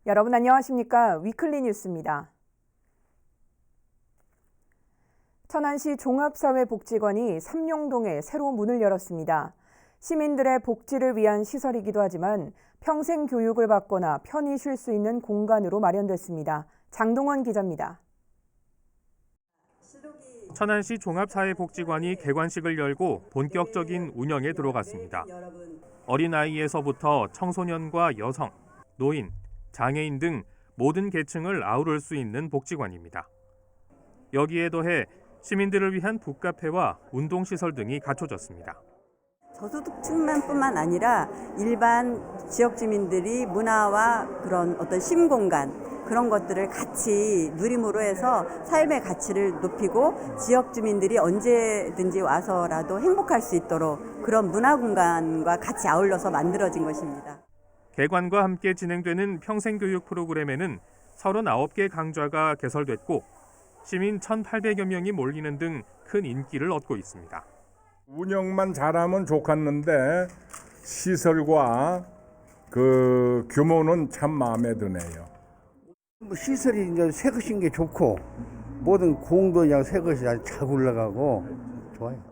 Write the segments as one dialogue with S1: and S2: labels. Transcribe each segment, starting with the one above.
S1: 여러분 안녕하십니까? 위클리 뉴스입니다. 천안시 종합사회복지관이 삼룡동에 새로 문을 열었습니다. 시민들의 복지를 위한 시설이기도 하지만 평생 교육을 받거나 편히 쉴 수 있는 공간으로 마련됐습니다. 장동원 기자입니다.
S2: 천안시 종합사회복지관이 개관식을 열고 본격적인 운영에 들어갔습니다. 어린아이에서부터 청소년과 여성, 노인, 장애인 등 모든 계층을 아우를 수 있는 복지관입니다. 여기에 더해 시민들을 위한 북카페와 운동시설 등이 갖춰졌습니다.
S3: 저소득층만뿐만 아니라 일반 지역 주민들이 문화와 그런 어떤 심공간 그런 것들을 같이 누림으로 해서 삶의 가치를 높이고 지역 주민들이 언제든지 와서라도 행복할 수 있도록 그런 문화 공간과 같이 아울러서 만들어진 것입니다.
S2: 개관과 함께 진행되는 평생교육 프로그램에는 39개 강좌가 개설됐고 시민 1,800여 명이 몰리는 등 큰 인기를 얻고 있습니다.
S4: 운영만 잘하면 좋겠는데 시설과 그 규모는 참 마음에 드네요.
S5: 시설이 이제 새 것인 게 좋고 모든 공도 그냥 새 것이 아주 잘 굴러가고 좋아요.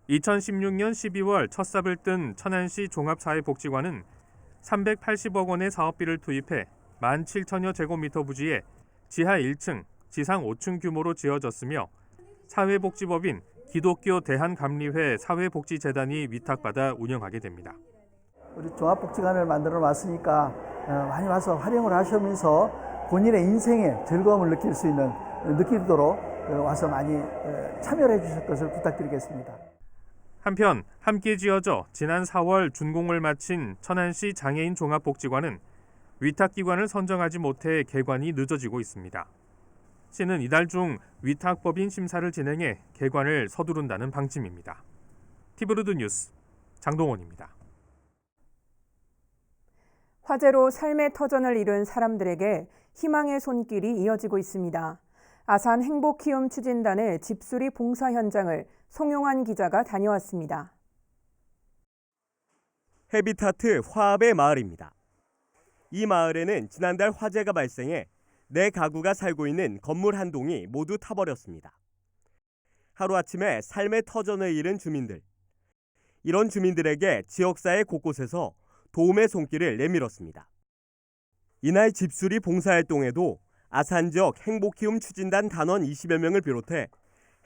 S2: 2016년 12월 첫 삽을 뜬 천안시 종합사회복지관은 380억 원의 사업비를 투입해 17,000여 제곱미터 부지에 지하 1층, 지상 5층 규모로 지어졌으며 사회복지법인 기독교 대한감리회 사회복지재단이 위탁받아 운영하게 됩니다.
S6: 우리 종합복지관을 만들어 놨으니까 많이 와서 활용을 하시면서 본인의 인생에 즐거움을 느낄 수 있는 느끼도록 와서 많이 참여를 해주실 것을 부탁드리겠습니다.
S2: 한편 함께 지어져 지난 4월 준공을 마친 천안시 장애인 종합복지관은 위탁기관을 선정하지 못해 개관이 늦어지고 있습니다. 시는 이달 중 위탁법인 심사를 진행해 개관을 서두른다는 방침입니다. 티브루드 뉴스 장동원입니다.
S1: 화재로 삶의 터전을 잃은 사람들에게 희망의 손길이 이어지고 있습니다. 아산 행복키움 추진단의 집수리 봉사 현장을 송용환 기자가 다녀왔습니다.
S7: 헤비타트 화합의 마을입니다. 이 마을에는 지난달 화재가 발생해 4가구가 살고 있는 건물 한 동이 모두 타버렸습니다. 하루아침에 삶의 터전을 잃은 주민들. 이런 주민들에게 지역사회 곳곳에서 도움의 손길을 내밀었습니다. 이날 집수리 봉사활동에도 아산 지역 행복키움 추진단 단원 20여 명을 비롯해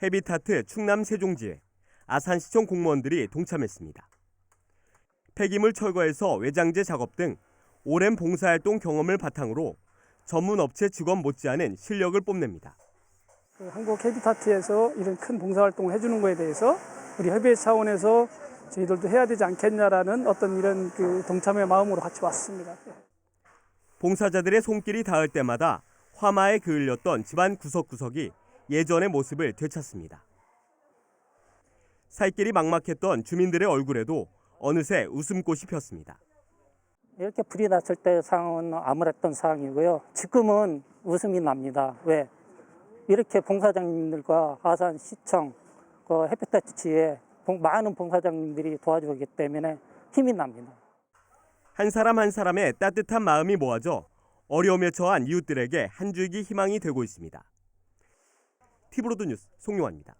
S7: 헤비타트 충남 세종지회, 아산시청 공무원들이 동참했습니다. 폐기물 철거에서 외장재 작업 등 오랜 봉사활동 경험을 바탕으로 전문 업체 직원 못지않은 실력을 뽐냅니다.
S8: 한국 헤비타트에서 이런 큰 봉사활동을 해주는 거에 대해서 우리 협의회 차원에서 저희들도 해야 되지 않겠냐라는 어떤 이런 동참의 마음으로 같이 왔습니다.
S7: 봉사자들의 손길이 닿을 때마다 화마에 그을렸던 집안 구석구석이 예전의 모습을 되찾습니다. 살 길이 막막했던 주민들의 얼굴에도 어느새 웃음꽃이 폈습니다.
S9: 이렇게 불이 났을 때 상황은 암울했던 상황이고요. 지금은 웃음이 납니다. 왜? 이렇게 봉사장님들과 아산시청, 헤비타트 지회 많은 봉사장님들이 도와주기 때문에 힘이 납니다.
S7: 한 사람 한 사람의 따뜻한 마음이 모아져 어려움에 처한 이웃들에게 한 줄기 희망이 되고 있습니다. 티브로드 뉴스 송용환입니다.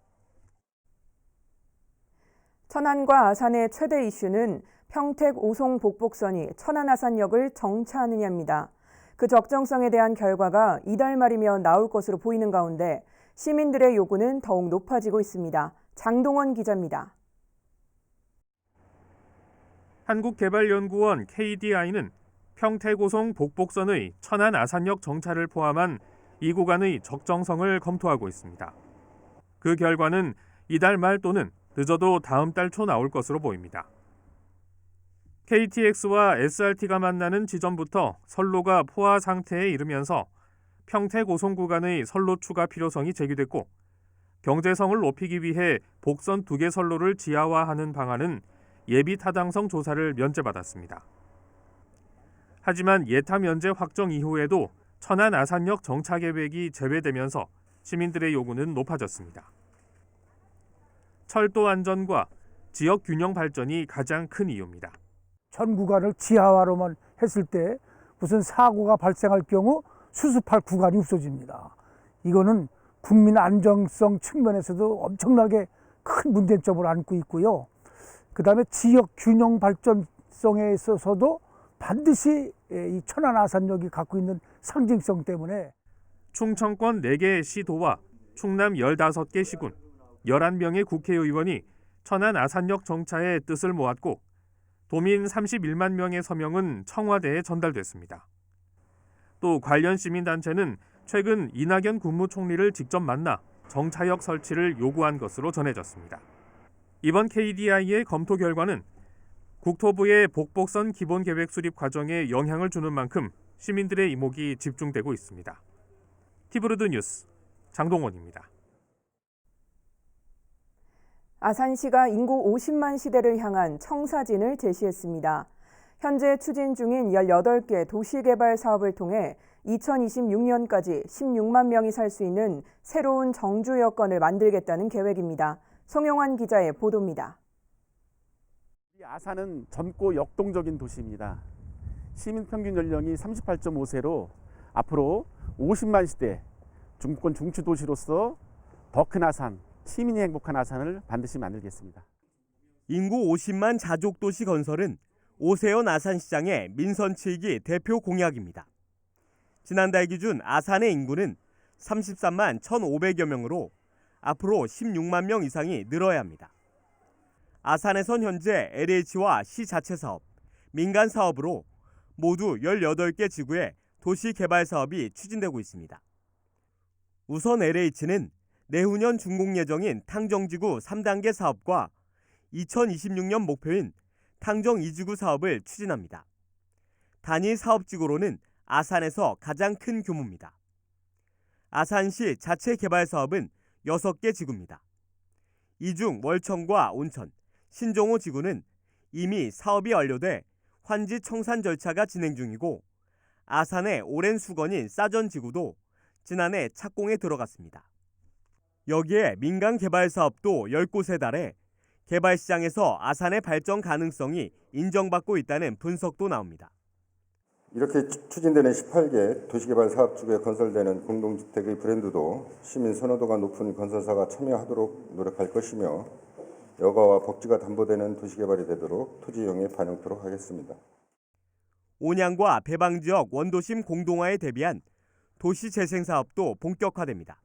S1: 천안과 아산의 최대 이슈는 평택 오송 복복선이 천안 아산역을 정차하느냐입니다. 그 적정성에 대한 결과가 이달 말이면 나올 것으로 보이는 가운데 시민들의 요구는 더욱 높아지고 있습니다. 장동원 기자입니다.
S2: 한국개발연구원 KDI는 평택 오송 복복선의 천안 아산역 정차를 포함한 이 구간의 적정성을 검토하고 있습니다. 그 결과는 이달 말 또는 늦어도 다음 달 초 나올 것으로 보입니다. KTX와 SRT가 만나는 지점부터 선로가 포화 상태에 이르면서 평택 오송 구간의 선로 추가 필요성이 제기됐고 경제성을 높이기 위해 복선 2개 선로를 지하화하는 방안은 예비 타당성 조사를 면제받았습니다. 하지만 예타 면제 확정 이후에도 천안 아산역 정차 계획이 제외되면서 시민들의 요구는 높아졌습니다. 철도 안전과 지역 균형 발전이 가장 큰 이유입니다.
S10: 전 구간을 지하화로만 했을 때
S6: 무슨 사고가 발생할 경우 수습할 구간이 없어집니다. 이거는 국민 안정성 측면에서도 엄청나게 큰 문제점을 안고 있고요. 그다음에 지역 균형 발전성에 있어서도 반드시 이 천안 아산역이 갖고 있는 상징성 때문에
S2: 충청권 4개 시도와 충남 15개 시군, 11명의 국회의원이 천안 아산역 정차의 뜻을 모았고 도민 31만 명의 서명은 청와대에 전달됐습니다. 또 관련 시민단체는 최근 이낙연 국무총리를 직접 만나 정차역 설치를 요구한 것으로 전해졌습니다. 이번 KDI의 검토 결과는 국토부의 복복선 기본계획 수립 과정에 영향을 주는 만큼 시민들의 이목이 집중되고 있습니다. 티브루드 뉴스 장동원입니다.
S1: 아산시가 인구 50만 시대를 향한 청사진을 제시했습니다. 현재 추진 중인 18개 도시개발 사업을 통해 2026년까지 16만 명이 살 수 있는 새로운 정주 여건을 만들겠다는 계획입니다. 송영환 기자의 보도입니다.
S10: 아산은 젊고 역동적인 도시입니다. 시민 평균 연령이 38.5세로 앞으로 50만 시대 중부권 중추 도시로서 더 큰 아산, 시민이 행복한 아산을 반드시 만들겠습니다.
S7: 인구 50만 자족 도시 건설은 오세훈 아산시장의 민선 7기 대표 공약입니다. 지난달 기준 아산의 인구는 33만 1,500여 명으로 앞으로 16만 명 이상이 늘어야 합니다. 아산에선 현재 LH와 시 자체 사업, 민간 사업으로 모두 18개 지구의 도시 개발 사업이 추진되고 있습니다. 우선 LH는 내후년 준공 예정인 탕정지구 3단계 사업과 2026년 목표인 탕정 2지구 사업을 추진합니다. 단위 사업지구로는 아산에서 가장 큰 규모입니다. 아산시 자체 개발 사업은 6개 지구입니다. 이 중 월천과 온천, 신정호 지구는 이미 사업이 완료돼 환지 청산 절차가 진행 중이고 아산의 오랜 수건인 싸전 지구도 지난해 착공에 들어갔습니다. 여기에 민간 개발 사업도 10곳에 달해 개발 시장에서 아산의 발전 가능성이 인정받고 있다는 분석도 나옵니다.
S11: 이렇게 추진되는 18개 도시개발 사업지구에 건설되는 공동주택의 브랜드도 시민 선호도가 높은 건설사가 참여하도록 노력할 것이며 여가와 복지가 담보되는 도시개발이 되도록 토지 이용에 반영토록 하겠습니다.
S7: 온양과 배방지역 원도심 공동화에 대비한 도시재생 사업도 본격화됩니다.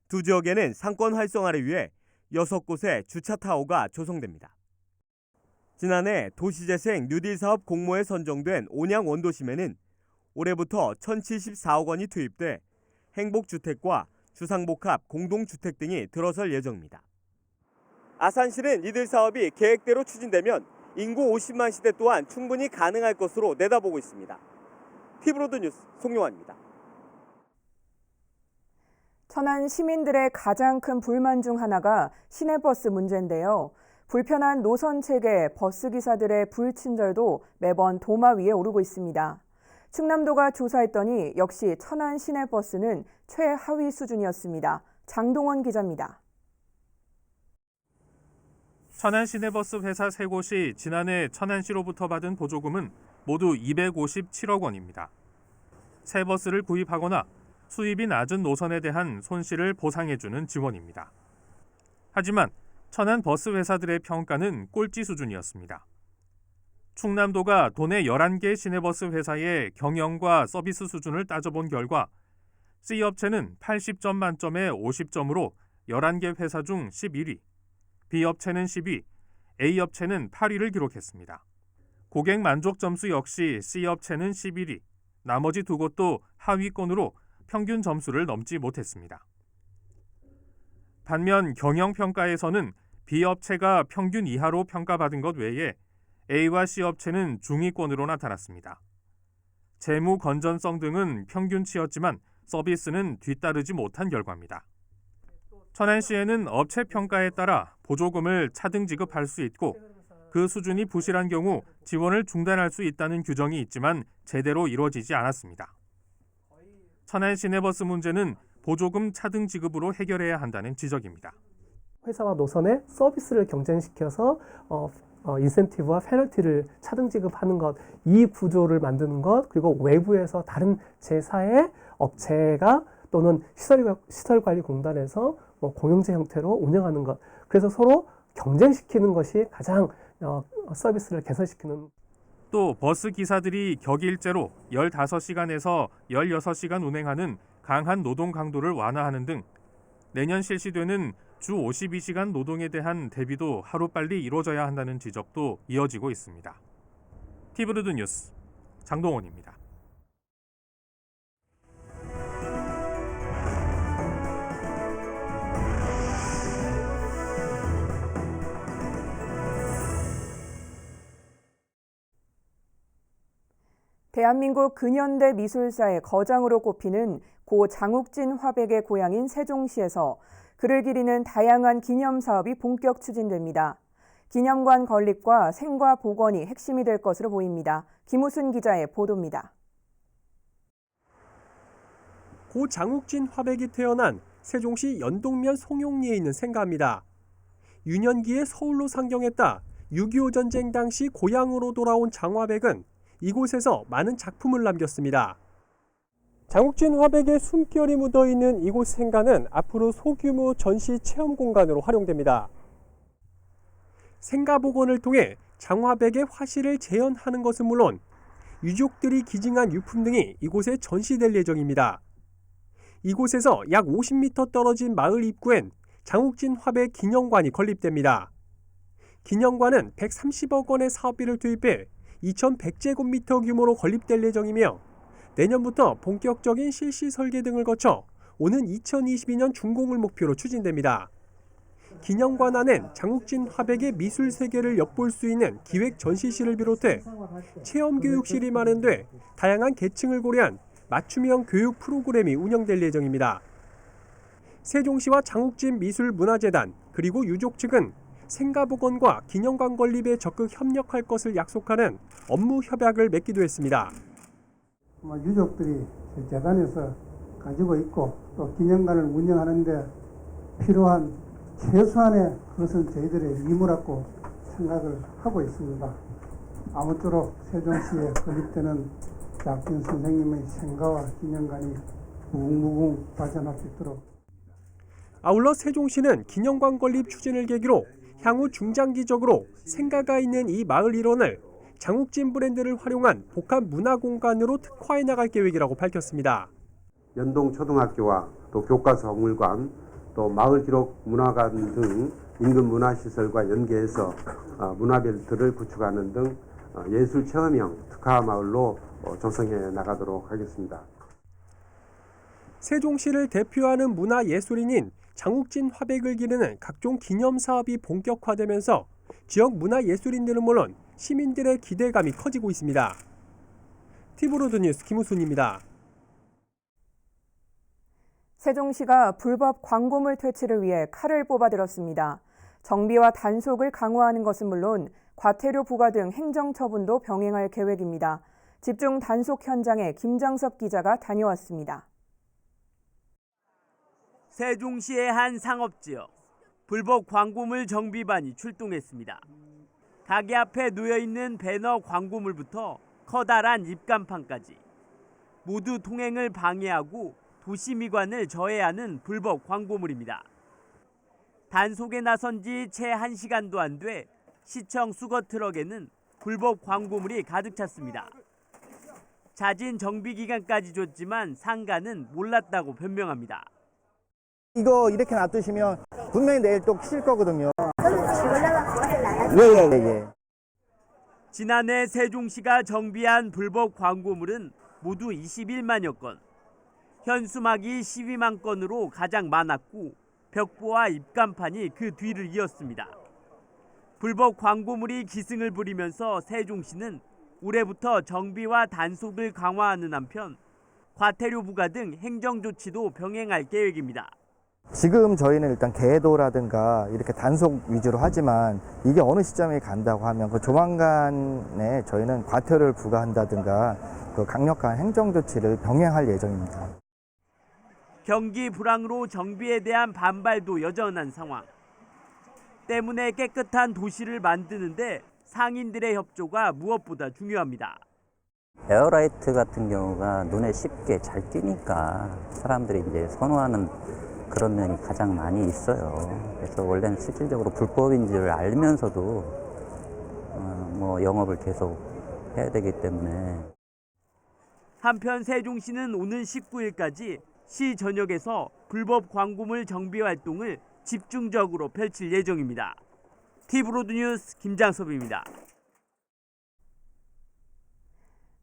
S7: 두 지역에는 상권 활성화를 위해 6곳의 주차타워가 조성됩니다. 지난해 도시재생 뉴딜 사업 공모에 선정된 온양 원도심에는 올해부터 1,074억 원이 투입돼 행복주택과 주상복합 공동주택 등이 들어설 예정입니다. 아산시는 이들 사업이 계획대로 추진되면 인구 50만 시대 또한 충분히 가능할 것으로 내다보고 있습니다. 티브로드 뉴스 송용환입니다.
S1: 천안 시민들의 가장 큰 불만 중 하나가 시내버스 문제인데요. 불편한 노선 체계, 버스 기사들의 불친절도 매번 도마 위에 오르고 있습니다. 충남도가 조사했더니 역시 천안 시내버스는 최하위 수준이었습니다. 장동원 기자입니다.
S2: 천안 시내버스 회사 3곳이 지난해 천안시로부터 받은 보조금은 모두 257억 원입니다. 새 버스를 구입하거나 수입이 낮은 노선에 대한 손실을 보상해주는 지원입니다. 하지만 천안 버스 회사들의 평가는 꼴찌 수준이었습니다. 충남도가 도내 11개 시내버스 회사의 경영과 서비스 수준을 따져본 결과 C업체는 80점 만점에 50점으로 11개 회사 중 11위, B업체는 10위, A업체는 8위를 기록했습니다. 고객 만족 점수 역시 C업체는 11위, 나머지 두 곳도 하위권으로 평균 점수를 넘지 못했습니다. 반면 경영평가에서는 B업체가 평균 이하로 평가받은 것 외에 A와 C업체는 중위권으로 나타났습니다. 재무 건전성 등은 평균치였지만 서비스는 뒤따르지 못한 결과입니다. 천안시에는 업체 평가에 따라 보조금을 차등 지급할 수 있고 그 수준이 부실한 경우 지원을 중단할 수 있다는 규정이 있지만 제대로 이루어지지 않았습니다. 천안 시내버스 문제는 보조금 차등 지급으로 해결해야 한다는 지적입니다.
S12: 회사와 노선의 서비스를 경쟁시켜서
S8: 인센티브와 페널티를 차등 지급하는 것, 이 구조를 만드는 것, 그리고 외부에서 다른 제4의 업체가 또는 시설관리공단에서 공영제 형태로 운영하는 것, 그래서 서로 경쟁시키는 것이 가장 서비스를 개선시키는.
S2: 또 버스 기사들이 격일제로 15시간에서 16시간 운행하는 강한 노동 강도를 완화하는 등 내년 실시되는 주 52시간 노동에 대한 대비도 하루빨리 이루어져야 한다는 지적도 이어지고 있습니다. 티브루드 뉴스 장동원입니다.
S1: 대한민국 근현대 미술사의 거장으로 꼽히는 고 장욱진 화백의 고향인 세종시에서 그를 기리는 다양한 기념 사업이 본격 추진됩니다. 기념관 건립과 생과 복원이 핵심이 될 것으로 보입니다. 김우순 기자의 보도입니다.
S12: 고 장욱진 화백이 태어난 세종시 연동면 송용리에 있는 생가입니다. 유년기에 서울로 상경했다 6.25 전쟁 당시 고향으로 돌아온 장화백은 이곳에서 많은 작품을 남겼습니다. 장욱진 화백의 숨결이 묻어있는 이곳 생가는 앞으로 소규모 전시 체험 공간으로 활용됩니다. 생가 복원을 통해 장화백의 화실을 재현하는 것은 물론 유족들이 기증한 유품 등이 이곳에 전시될 예정입니다. 이곳에서 약 50m 떨어진 마을 입구엔 장욱진 화백 기념관이 건립됩니다. 기념관은 130억 원의 사업비를 투입해 2,100제곱미터 규모로 건립될 예정이며 내년부터 본격적인 실시 설계 등을 거쳐 오는 2022년 준공을 목표로 추진됩니다. 기념관 안엔 장욱진 화백의 미술 세계를 엿볼 수 있는 기획 전시실을 비롯해 체험 교육실이 마련돼 다양한 계층을 고려한 맞춤형 교육 프로그램이 운영될 예정입니다. 세종시와 장욱진 미술문화재단 그리고 유족 측은 생가복원과 기념관 건립에 적극 협력할 것을 약속하는 업무 협약을 맺기도 했습니다.
S13: 유족들이 재단에서 가지고 있고 또 기념관을 운영하는데 필요한 최소한의 그것은 저희들의 의무라고 생각을 하고 있습니다. 아무쪼록 세종시에 건립되는 장욱진 선생님의 생가와 기념관이 무궁무궁 발전할 수 있도록.
S12: 아울러 세종시는 기념관 건립 추진을 계기로 향후 중장기적으로 생가가 있는 이 마을 일원을 장욱진 브랜드를 활용한 복합 문화공간으로 특화해 나갈 계획이라고 밝혔습니다.
S14: 연동초등학교와 또 교과서물관, 또 마을기록문화관 등 인근 문화시설과 연계해서 문화벨트를 구축하는 등 예술체험형 특화마을로 조성해 나가도록 하겠습니다.
S12: 세종시를 대표하는 문화예술인인 장욱진 화백을 기리는 각종 기념사업이 본격화되면서 지역 문화예술인들은 물론 시민들의 기대감이 커지고 있습니다. 티브로드 뉴스 김우순입니다.
S1: 세종시가 불법 광고물 퇴치를 위해 칼을 뽑아들었습니다. 정비와 단속을 강화하는 것은 물론 과태료 부과 등 행정처분도 병행할 계획입니다. 집중 단속 현장에 김장섭 기자가 다녀왔습니다.
S15: 세종시의 한 상업지역, 불법 광고물 정비반이 출동했습니다. 가게 앞에 놓여있는 배너 광고물부터 커다란 입간판까지 모두 통행을 방해하고 도시미관을 저해하는 불법 광고물입니다. 단속에 나선 지 채 1시간도 안 돼 시청 수거 트럭에는 불법 광고물이 가득 찼습니다. 잦은 정비 기간까지 줬지만 상가는 몰랐다고 변명합니다.
S16: 이거 이렇게 놔두시면 분명히 내일 또 킬 거거든요. 예.
S15: 지난해 세종시가 정비한 불법 광고물은 모두 21만여 건. 현수막이 12만 건으로 가장 많았고 벽보와 입간판이 그 뒤를 이었습니다. 불법 광고물이 기승을 부리면서 세종시는 올해부터 정비와 단속을 강화하는 한편 과태료 부과 등 행정조치도 병행할 계획입니다.
S16: 지금 저희는 일단 계도라든가 이렇게 단속 위주로 하지만 이게 어느 시점에 간다고 하면 그 조만간에 저희는 과태료를 부과한다든가 그 강력한 행정조치를 병행할 예정입니다.
S15: 경기 불황으로 정비에 대한 반발도 여전한 상황. 때문에 깨끗한 도시를 만드는데 상인들의 협조가 무엇보다 중요합니다.
S17: 에어라이트 같은 경우가 눈에 쉽게 잘 띄니까 사람들이 이제 선호하는 그런 면이 가장 많이 있어요. 그래서 원래는 실질적으로 불법인 줄 알면서도 영업을 계속 해야 되기 때문에.
S15: 한편 세종시는 오는 19일까지 시 전역에서 불법 광고물 정비 활동을 집중적으로 펼칠 예정입니다. 티브로드 뉴스 김장섭입니다.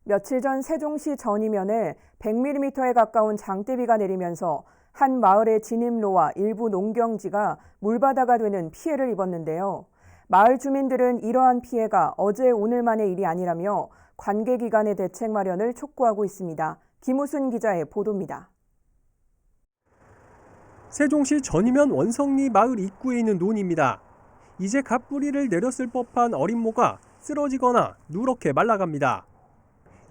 S1: 며칠 전 세종시 전이면에 100mm에 가까운 장대비가 내리면서 한 마을의 진입로와 일부 농경지가 물바다가 되는 피해를 입었는데요. 마을 주민들은 이러한 피해가 어제 오늘만의 일이 아니라며 관계기관의 대책 마련을 촉구하고 있습니다. 김우순 기자의 보도입니다.
S12: 세종시 전이면 원성리 마을 입구에 있는 논입니다. 이제 갓뿌리를 내렸을 법한 어린 모가 쓰러지거나 누렇게 말라갑니다.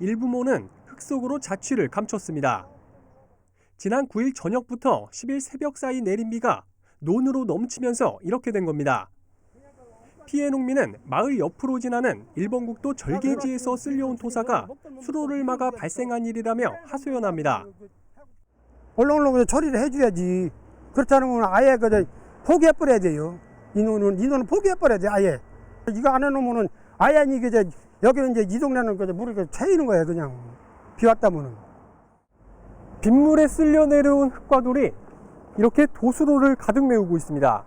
S12: 일부 모는 흙 속으로 자취를 감췄습니다. 지난 9일 저녁부터 10일 새벽 사이 내린 비가 논으로 넘치면서 이렇게 된 겁니다. 피해 농민은 마을 옆으로 지나는 일본국도 절개지에서 쓸려온 토사가 수로를 막아 발생한 일이라며 하소연합니다.
S18: 얼렁얼렁 처리를 해줘야지. 그렇지 않으면 아예 포기해버려야 돼요. 이 논은 포기해버려야 돼, 아예. 이거 안 해놓으면 아예 이게 여기는 이제 이 동네는 물이 채이는 거예요, 그냥. 비 왔다면은.
S12: 빗물에 쓸려 내려온 흙과 돌이 이렇게 도수로를 가득 메우고 있습니다.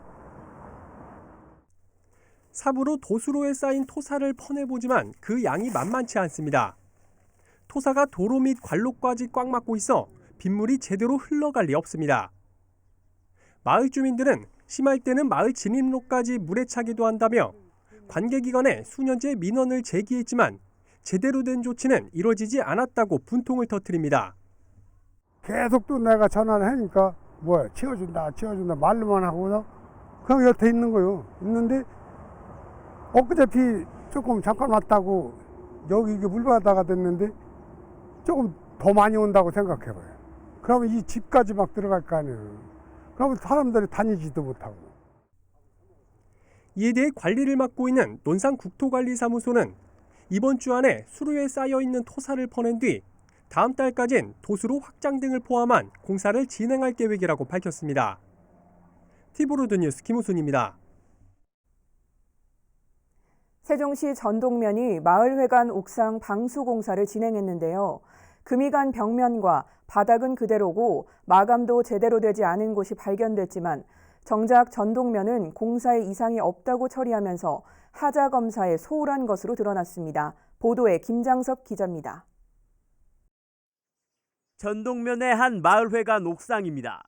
S12: 삽으로 도수로에 쌓인 토사를 퍼내보지만 그 양이 만만치 않습니다. 토사가 도로 및 관로까지 꽉 막고 있어 빗물이 제대로 흘러갈 리 없습니다. 마을 주민들은 심할 때는 마을 진입로까지 물에 차기도 한다며 관계기관에 수년째 민원을 제기했지만 제대로 된 조치는 이루어지지 않았다고 분통을 터뜨립니다.
S18: 계속 또 내가 전화를 하니까 치워준다 말로만 하고서 그냥 여태 있는 거요. 있는데 엊그제 비 조금 잠깐 왔다고 여기 이게 물바다가 됐는데 조금 더 많이 온다고 생각해봐요. 그러면 이 집까지 막 들어갈 거 아니에요. 그러면 사람들이 다니지도 못하고.
S12: 이에 대해 관리를 맡고 있는 논산국토관리사무소는 이번 주 안에 수로에 쌓여있는 토사를 퍼낸 뒤 다음 달까지는 도수로 확장 등을 포함한 공사를 진행할 계획이라고 밝혔습니다. 티브로드 뉴스 김우순입니다.
S1: 세종시 전동면이 마을회관 옥상 방수 공사를 진행했는데요. 금이간 벽면과 바닥은 그대로고 마감도 제대로 되지 않은 곳이 발견됐지만 정작 전동면은 공사에 이상이 없다고 처리하면서 하자 검사에 소홀한 것으로 드러났습니다. 보도에 김장섭 기자입니다.
S15: 전동면의 한 마을회관 옥상입니다.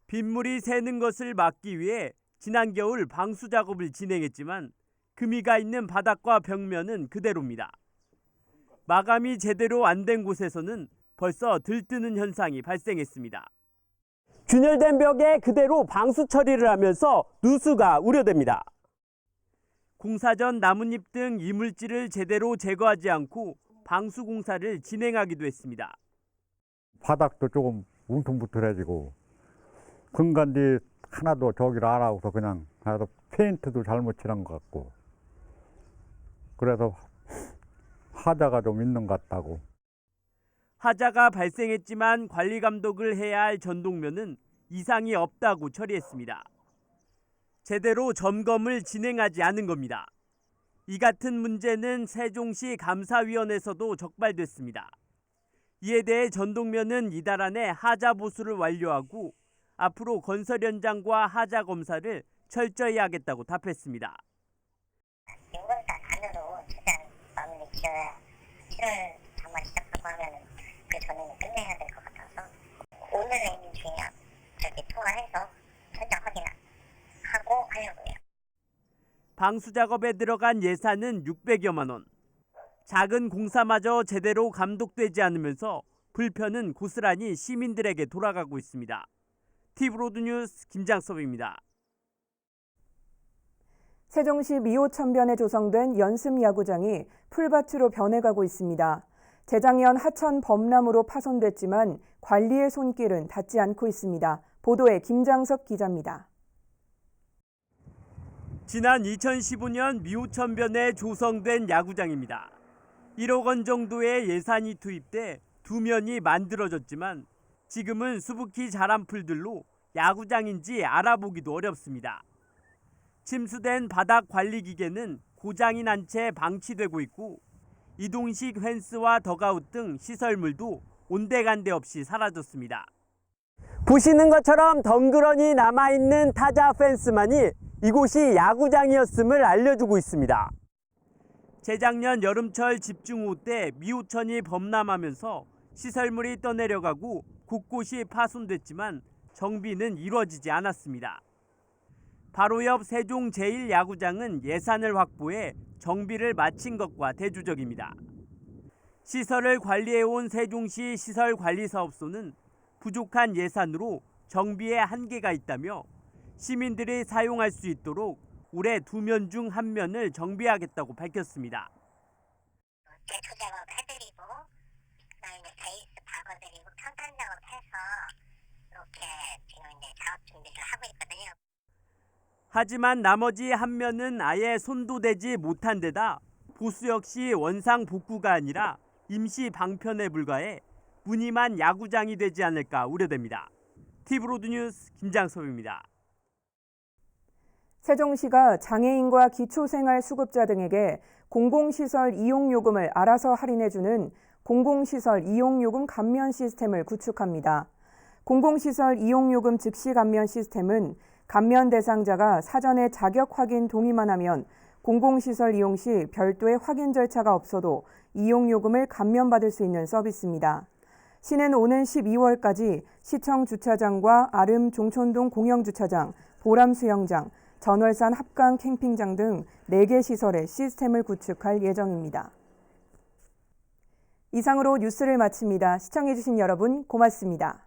S15: 빗물이 새는 것을 막기 위해 지난 겨울 방수 작업을 진행했지만 금이가 있는 바닥과 벽면은 그대로입니다. 마감이 제대로 안 된 곳에서는 벌써 들뜨는 현상이 발생했습니다.
S7: 균열된 벽에 그대로 방수 처리를 하면서 누수가 우려됩니다.
S15: 공사 전 나뭇잎 등 이물질을 제대로 제거하지 않고 방수 공사를 진행하기도 했습니다.
S19: 바닥도 조금 뭉퉁부틀해지고 근간디 하나도 저기를 안 하고서 그냥 페인트도 잘못 칠한 것 같고 그래서 하자가 좀 있는 것 같다고.
S15: 하자가 발생했지만 관리 감독을 해야 할 전동면은 이상이 없다고 처리했습니다. 제대로 점검을 진행하지 않은 겁니다. 이 같은 문제는 세종시 감사위원회에서도 적발됐습니다. 이에 대해 전동면은 이달 안에 하자 보수를 완료하고 앞으로 건설 현장과 하자 검사를 철저히 하겠다고 답했습니다.
S20: 이번달 안으로 최대한 마무리 지어야 7월 장마 시작하고 하면 그 전에는 끝내야 될 것 같아서 오늘의 중요한 통화해서 현장 확인하고 하려고요.
S15: 방수 작업에 들어간 예산은 600여만 원. 작은 공사마저 제대로 감독되지 않으면서 불편은 고스란히 시민들에게 돌아가고 있습니다. 티브로드 뉴스 김장섭입니다.
S1: 세종시 미호천변에 조성된 연습야구장이 풀밭으로 변해가고 있습니다. 재작년 하천 범람으로 파손됐지만 관리의 손길은 닿지 않고 있습니다. 보도에 김장섭 기자입니다.
S15: 지난 2015년 미호천변에 조성된 야구장입니다. 1억 원 정도의 예산이 투입돼 두 면이 만들어졌지만 지금은 수북히 자란 풀들로 야구장인지 알아보기도 어렵습니다. 침수된 바닥 관리 기계는 고장이 난 채 방치되고 있고 이동식 펜스와 덕아웃 등 시설물도 온데간데 없이 사라졌습니다.
S7: 보시는 것처럼 덩그러니 남아있는 타자 펜스만이 이곳이 야구장이었음을 알려주고 있습니다.
S15: 재작년 여름철 집중호우 때 미호천이 범람하면서 시설물이 떠내려가고 곳곳이 파손됐지만 정비는 이루어지지 않았습니다. 바로 옆 세종 제1야구장은 예산을 확보해 정비를 마친 것과 대조적입니다. 시설을 관리해온 세종시 시설관리사업소는 부족한 예산으로 정비에 한계가 있다며 시민들이 사용할 수 있도록 올해 2면 중 1면을 정비하겠다고 밝혔습니다.
S20: 제초 작업 해드리고 그다음에 베이스 박아드리고 평탄 작업해서 이렇게 지금 이제 작업 준비를 하고 있거든요.
S15: 하지만 나머지 1면은 아예 손도 대지 못한 데다 보수 역시 원상 복구가 아니라 임시 방편에 불과해 무늬만 야구장이 되지 않을까 우려됩니다. TV로드 뉴스 김장섭입니다.
S1: 세종시가 장애인과 기초생활수급자 등에게 공공시설 이용요금을 알아서 할인해주는 공공시설 이용요금 감면 시스템을 구축합니다. 공공시설 이용요금 즉시 감면 시스템은 감면 대상자가 사전에 자격 확인 동의만 하면 공공시설 이용 시 별도의 확인 절차가 없어도 이용요금을 감면받을 수 있는 서비스입니다. 시는 오는 12월까지 시청 주차장과 아름 종촌동 공영주차장, 보람 수영장, 전월산 합강 캠핑장 등 4개 시설에 시스템을 구축할 예정입니다. 이상으로 뉴스를 마칩니다. 시청해주신 여러분 고맙습니다.